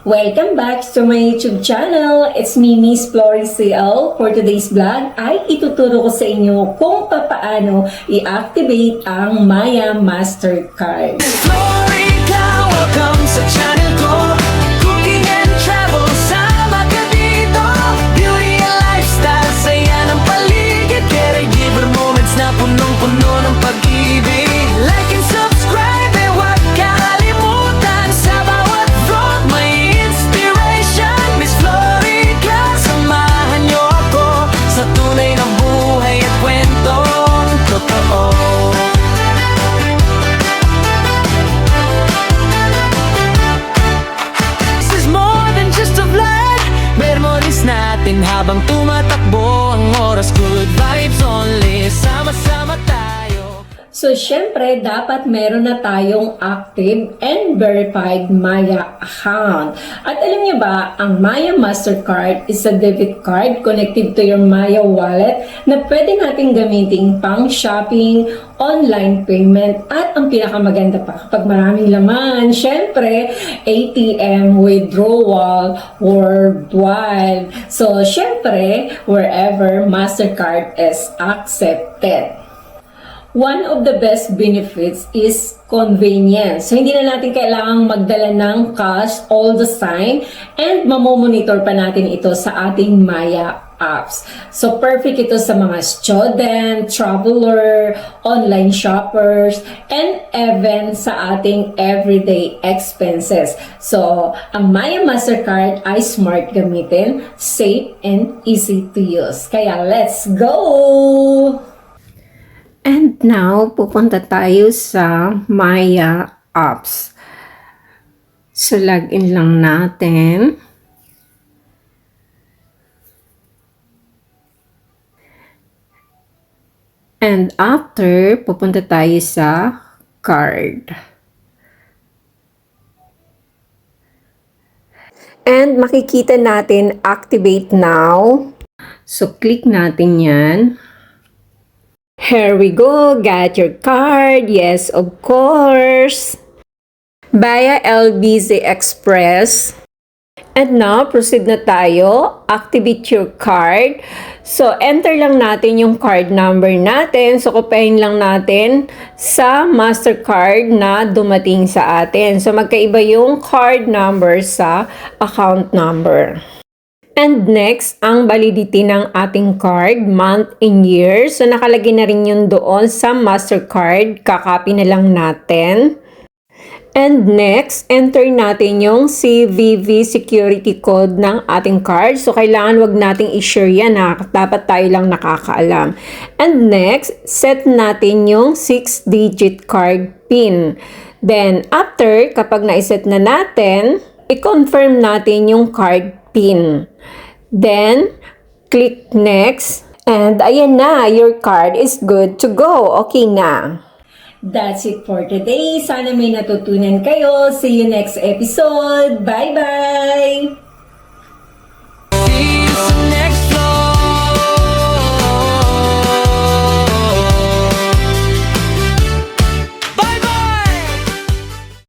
Welcome back to my YouTube channel. It's me, Miss Flory CL. For today's vlog ay ituturo ko sa inyo kung paano i-activate ang Maya Mastercard. Florica, welcome sa channel ko. Cooking and travel, sama ka dito. Beauty and lifestyle, saya ng paligid. Caregiver moments na punong-puno ng pag-ibig. Like and subscribe, huwag kalimutan. Sa bawat vlog may inspiration. Miss Florica, samahan niyo ako sa tunay na buhay at kwentong totoo. Natin habang tumatakbo ang oras, good vibes only, sama-sama tayo. So, syempre, dapat meron na tayong active and verified Maya account. At alam niyo ba, ang Maya Mastercard is a debit card connected to your Maya wallet na pwede natin gamitin pang shopping, online payment, at ang pinakamaganda pa, kapag maraming laman, syempre, ATM withdrawal worldwide. So, syempre, wherever Mastercard is accepted. One of the best benefits is convenience. So, hindi na natin kailangang magdala ng cash all the time and mamomonitor pa natin ito sa ating Maya apps. So, perfect ito sa mga student, traveler, online shoppers, and even sa ating everyday expenses. So, ang Maya Mastercard ay smart gamitin, safe, and easy to use. Kaya, let's go! And now, pupunta tayo sa Maya apps. So, login lang natin. And after, pupunta tayo sa card. And makikita natin, activate now. So, click natin yan. Here we go, got your card. Yes, of course. Via LBZ Express. And now, proceed na tayo. Activate your card. So, enter lang natin yung card number natin. So, kopihin lang natin sa Mastercard na dumating sa atin. So, magkaiba yung card number sa account number. And next, ang validity ng ating card, month and year. So, nakalagay na rin yun doon sa Mastercard. Kakopy na lang natin. And next, enter natin yung CVV security code ng ating card. So, kailangan wag nating i-share yan ha. Dapat tayo lang nakakaalam. And next, set natin yung 6-digit card PIN. Then, after, kapag na-set na natin, i-confirm natin yung card PIN. Then, click next. And ayan na, your card is good to go. Okay na. That's it for today. Sana may natutunan kayo. See you next episode. Bye-bye!